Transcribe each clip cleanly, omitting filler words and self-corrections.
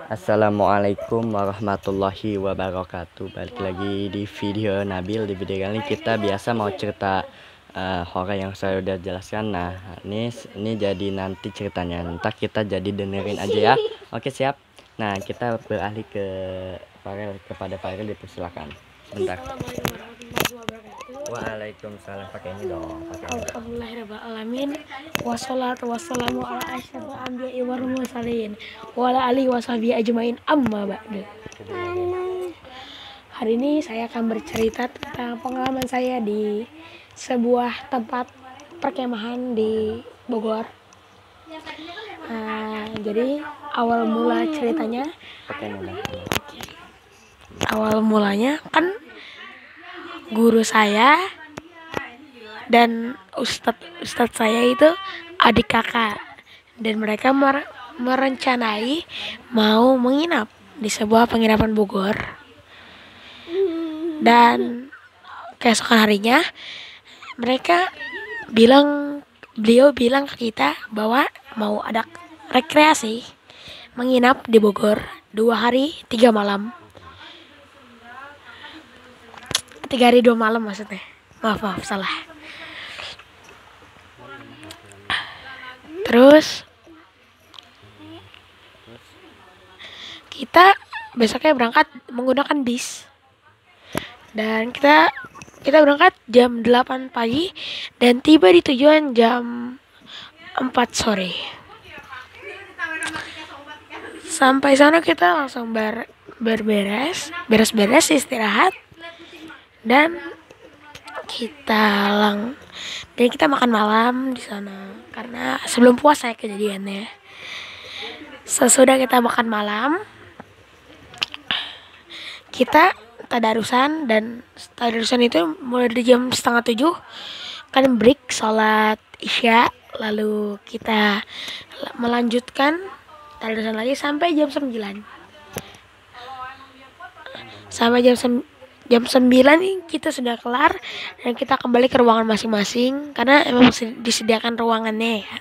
Assalamualaikum warahmatullahi wabarakatuh. Balik lagi di video Nabil. Di video kali ini kita biasa mau cerita horor yang saya udah jelaskan. Nah, ini jadi nanti ceritanya. Entah kita jadi dengerin aja ya. Oke, siap. Nah, kita beralih ke Farel, kepada Farel, dipersilakan. Sebentar. Waalaikumsalam. Pakai ini dong. Alhamdulillahirrahmanirrahim. Wassalatu wassalamu ala asyrafil anbiya'i wal mursalin wa ala alihi washabihi ajmain, amma ba'du. Hari ini saya akan bercerita tentang pengalaman saya di sebuah tempat perkemahan di Bogor. Jadi awal mula ceritanya, awal mulanya kan guru saya dan ustadz saya itu adik kakak, dan mereka merencanai mau menginap di sebuah penginapan Bogor. Dan keesokan harinya beliau bilang ke kita bahwa mau ada rekreasi menginap di Bogor 2 hari 3 malam. 3 hari 2 malam maksudnya. Maaf salah. Terus kita besoknya berangkat menggunakan bis. Dan kita berangkat jam 8 pagi dan tiba di tujuan jam 4 sore. Sampai sana kita langsung beres-beres istirahat, dan kita makan malam di sana karena sebelum puasa kejadiannya. Sesudah kita makan malam, kita tadarusan, dan tadarusan itu mulai dari jam 6:30 kan break sholat isya, lalu kita melanjutkan tadarusan lagi sampai jam 9. Sampai jam 9 kita sudah kelar dan kita kembali ke ruangan masing-masing karena emang disediakan ruangannya ya.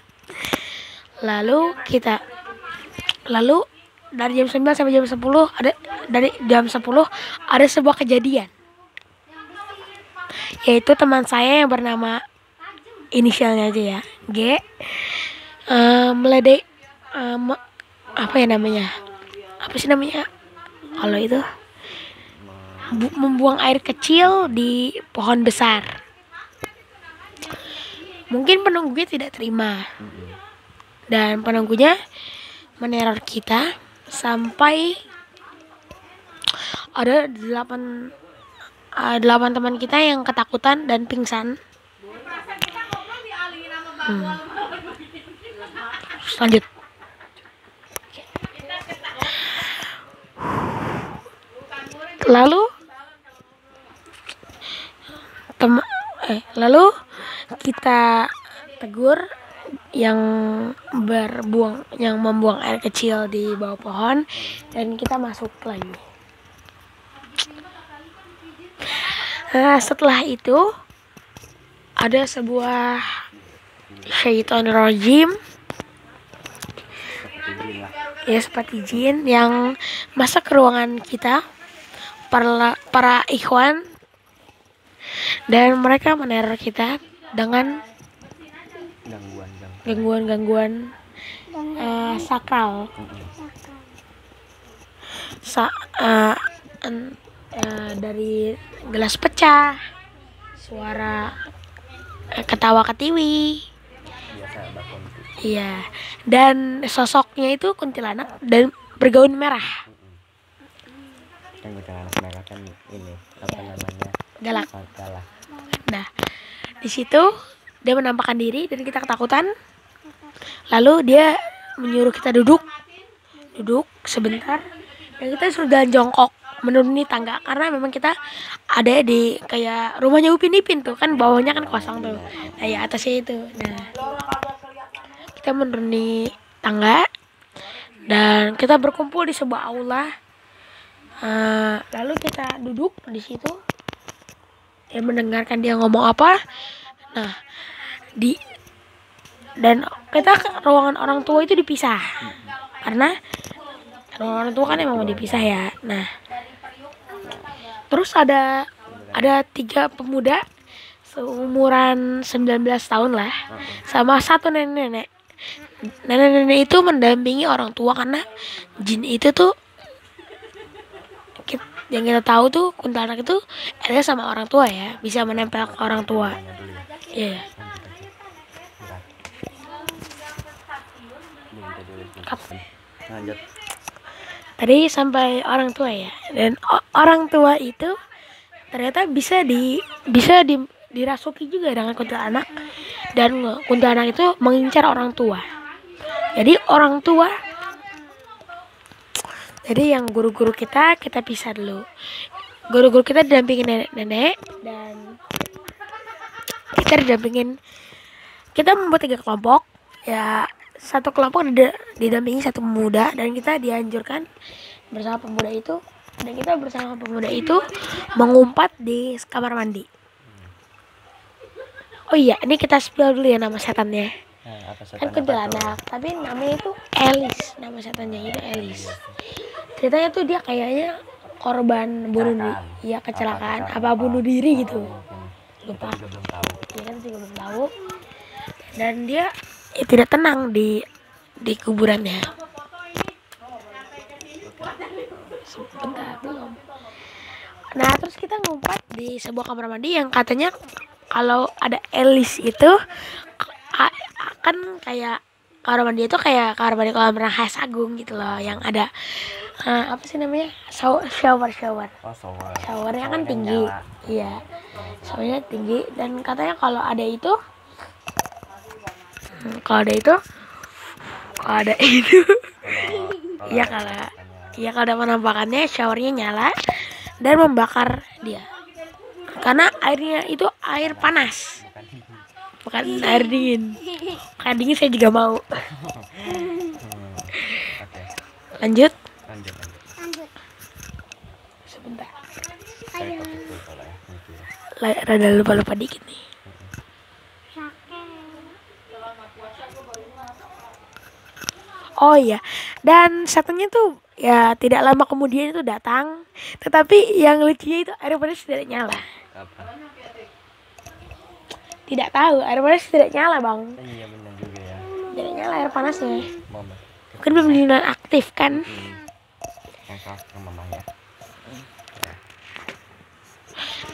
Lalu dari jam 9 sampai jam 10 ada sebuah kejadian, yaitu teman saya yang bernama, inisialnya aja ya, G, meledek, apa sih namanya kalau itu, membuang air kecil di pohon besar. Mungkin penunggunya tidak terima, dan penunggunya meneror kita sampai ada 8 teman kita yang ketakutan dan pingsan. Lanjut. Lalu kita tegur yang membuang air kecil di bawah pohon, dan kita masuk lagi. Nah, setelah itu ada sebuah syaitonir rajim, ya seperti jin, yang masuk ke ruangan kita, para ikhwan, dan mereka meneror kita dengan gangguan sakral. Dari gelas pecah, suara ketawa ketiwi, iya, dan sosoknya itu kuntilanak dan bergaun merah. Kan kuntilanak merah kan ini apa namanya, galak. Nah, di situ dia menampakkan diri dan kita ketakutan. Lalu dia menyuruh kita duduk sebentar, dan kita suruh jalan jongkok menuruni tangga karena memang kita ada di kayak rumahnya Upin Ipin tuh kan, bawahnya kan kosong tuh. Nah, ya atasnya itu. Nah, kita menuruni tangga dan kita berkumpul di sebuah aula. Lalu kita duduk di situ dan mendengarkan dia ngomong apa. Nah, dan kita ruangan orang tua itu dipisah karena Orang tua kan emang mau dipisah ya. Nah, terus ada 3 pemuda seumuran 19 tahun lah, sama satu nenek-nenek. Nenek-nenek itu mendampingi orang tua karena jin itu tuh yang kita tahu tuh kuntilanak itu ada sama orang tua ya, bisa menempel ke orang tua. Iya. Lanjut. Tadi sampai orang tua ya, dan orang tua itu ternyata bisa dirasuki juga dengan kuntilanak, dan kuntilanak itu mengincar orang tua. Jadi yang guru-guru kita pisah dulu. Guru-guru kita didampingin nenek-nenek, dan kita membuat 3 kelompok ya. Satu kelompok didampingi satu pemuda, dan kita dianjurkan bersama pemuda itu mengumpat di kamar mandi. Oh iya, ini kita spill dulu ya nama setannya. Kan kuntilanak, tapi namanya itu Elis. Nama setannya itu Elis. Ceritanya tuh dia kayaknya korban bunuh diri, ya kecelakaan apa bunuh diri gitu. Lupa. Ya kan juga belum tahu. Dan dia tidak tenang di kuburannya. Sebentar belum. Nah, terus kita ngumpat di sebuah kamar mandi yang katanya kalau ada Elis itu akan kayak kamar mandi itu kayak kamar mandi kolam renang khas Agung gitu loh, yang ada apa sih namanya, showernya kan tinggi. Iya, showernya tinggi, dan katanya kalau ada itu ya kalau ada penampakannya, showernya nyala dan membakar dia, karena airnya itu air panas, bukan air dingin. Air dingin saya juga mau. Lanjut. Sebentar, rada lupa dikit nih. Oh iya, dan setannya tuh ya tidak lama kemudian itu datang, tetapi yang lucunya itu air panas tidak nyala. Tidak tahu, air panas tidak nyala, Bang. Iya benar juga ya. Tidak nyala air panasnya. Mungkin belum dinonaktif kan? Yang kelas ke mama ya.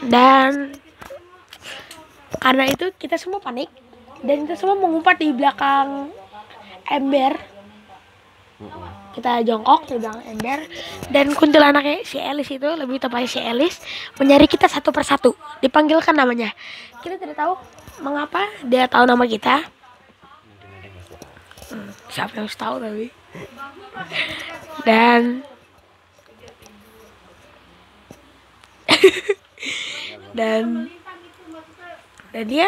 Dan karena itu kita semua panik, dan kita semua mengumpat di belakang ember. Kita jongkok di belakang ember, dan kuntilanaknya si Elis itu, lebih tepatnya si Elis, mencari kita satu persatu. Dipanggilkan namanya. Kita tidak tahu mengapa dia tahu nama kita. Siapa yang harus tahu tapi. Dan dia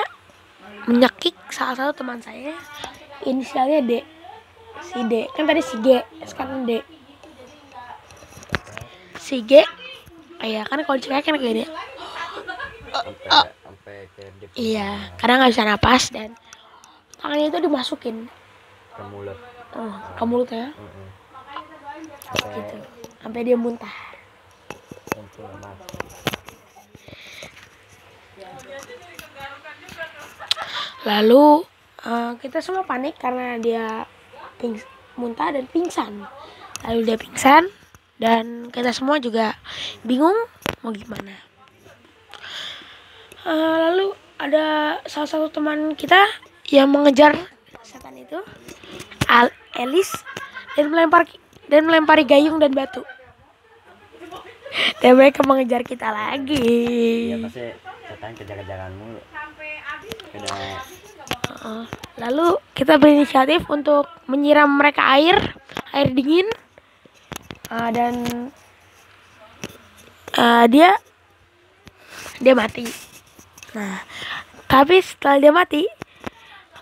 menyekik salah satu teman saya, inisialnya D. Si D, kan tadi si G, sekarang D. Si G, ya kan kalau cewek kan kayak dia. Sampai ke Iya, karena nggak bisa napas, dan tangannya itu dimasukin ke mulut. Ke mulutnya. Gitu. Sampai dia muntah. Lalu kita semua panik karena dia muntah dan pingsan. Lalu dia pingsan, dan kita semua juga bingung mau gimana. Lalu ada salah satu teman kita yang mengejar setan itu, Elis, dan melempari gayung dan batu. Dan mereka mengejar kita lagi. Iya, pasti setan kejar-kejaran mulu. Lalu kita berinisiatif untuk menyiram mereka air dingin, dan dia mati. Nah, tapi setelah dia mati,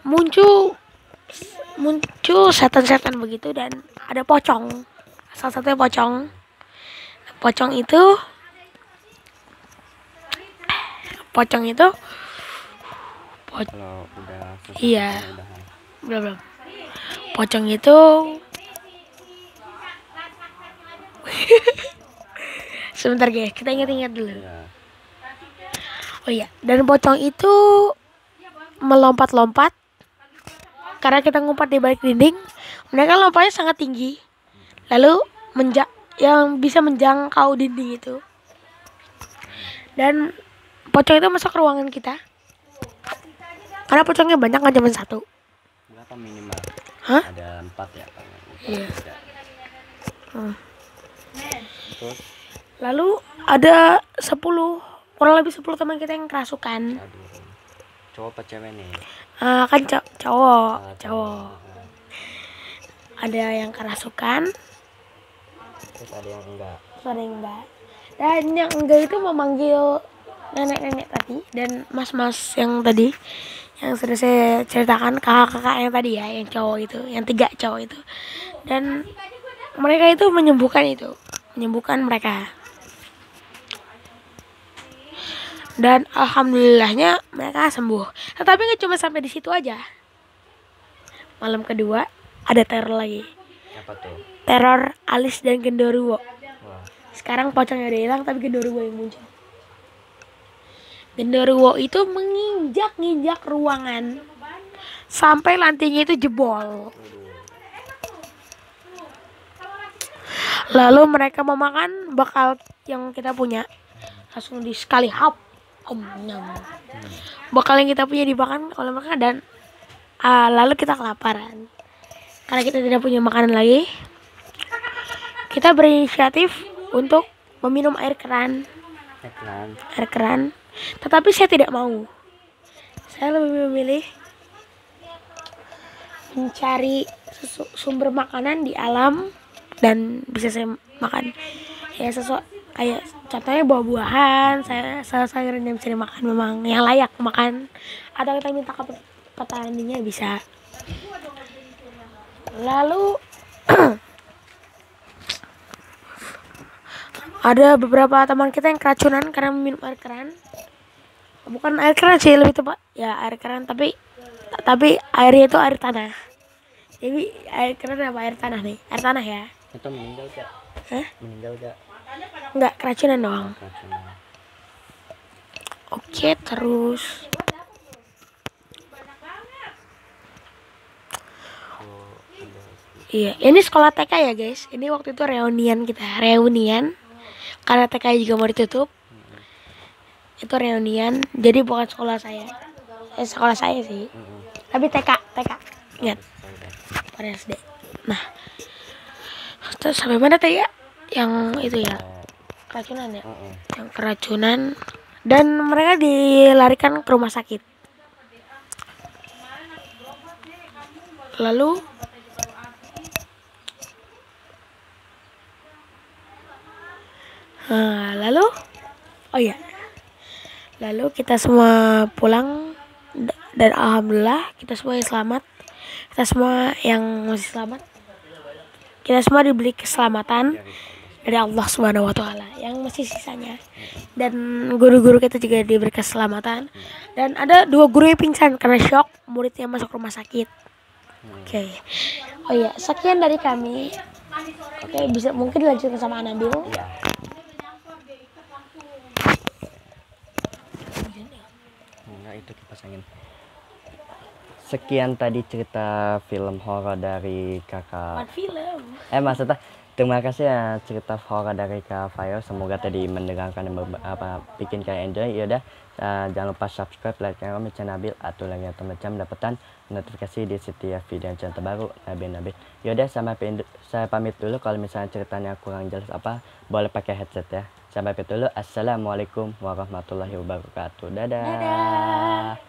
muncul setan-setan begitu, dan ada pocong. Salah satunya pocong. Pocong itu Kalau udah susah, iya. Belum. Pocong itu Sebentar guys, kita ingat-ingat dulu. Ya. Oh iya, dan pocong itu melompat-lompat karena kita ngumpet di balik dinding. Mereka lompatnya sangat tinggi, lalu yang bisa menjangkau dinding itu. Dan pocong itu masuk ke ruangan kita. Karena pocongnya banyak, nggak cuma satu. Berapa minimal? Hah? Ada 4 ya? Iya. Terus? Lalu ada 10, kurang lebih 10 teman kita yang kerasukan. Aduh. Cowok apa cewek nih? Kan cowok. Ada yang kerasukan, Terus ada yang enggak. Dan yang enggak itu memanggil nenek-nenek tadi dan mas-mas yang tadi, yang sudah saya ceritakan, kakak-kakak yang tadi ya, yang cowok itu, yang 3 cowok itu. Dan mereka itu menyembuhkan mereka. Dan alhamdulillahnya mereka sembuh. Tetapi nggak cuma sampai di situ aja. Malam kedua ada teror lagi. Apa tuh? Teror Alis dan Genderuwo. Wah. Sekarang pocongnya udah hilang, tapi Genderuwo yang muncul. Genderuwo itu menginjak-injak ruangan sampai lantainya itu jebol. Lalu mereka memakan bakal yang kita punya. Langsung di sekali hap. Bakal yang kita punya dimakan oleh mereka, dan lalu kita kelaparan. Karena kita tidak punya makanan lagi, kita berinisiatif untuk meminum air keran. Tetapi saya tidak mau. Saya lebih memilih mencari sumber makanan di alam dan bisa saya makan. Ya kayak contohnya buah-buahan, sayur-sayuran yang bisa dimakan, memang yang layak makan. Atau kita minta ke petaninya bisa. Lalu ada beberapa teman kita yang keracunan karena minum air keran. Bukan air keran sih, lebih tepat ya air keran, tapi airnya itu air tanah. Jadi air keran apa air tanah nih? Air tanah ya. Itu meninggal gak? Hah? Meninggal gak? Enggak, keracunan doang. Keracunan. Oke, terus iya, ini sekolah TK ya guys. Ini waktu itu reunian karena TK juga mau ditutup. Itu reunian, jadi bukan sekolah saya. Sekolah saya sih. Tapi TK. Ingat. Pada SD. Nah, terus sampai mana tadi ya? Yang itu ya. Keracunan ya. Yang keracunan, dan mereka dilarikan ke rumah sakit. Lalu lalu kita semua pulang, dan alhamdulillah kita semua yang selamat, kita semua yang masih selamat, kita semua diberi keselamatan dari Allah Subhanahu wa Ta'ala yang masih sisanya. Dan guru-guru kita juga diberi keselamatan. Dan ada 2 guru yang pingsan karena shock, muridnya masuk rumah sakit. Oke. Oh iya, sekian dari kami. Oke, bisa mungkin dilanjutkan sama Anabil. Iya. Enggak, itu kipas angin. Sekian tadi cerita film horor dari kakak. Maksudnya terima kasih ya cerita horor dari Kak Fayo. Semoga tadi mendengarkan dan bikin kalian enjoy. Yaudah, jangan lupa subscribe, like, dan comment channel Nabil atau lagi atau macam dapatkan notifikasi di setiap video yang terbaru Nabil. Yaudah, saya pamit dulu. Kalau misalnya ceritanya kurang jelas boleh pakai headset ya. Sampai jumpa dulu. Assalamualaikum warahmatullahi wabarakatuh. Dadah.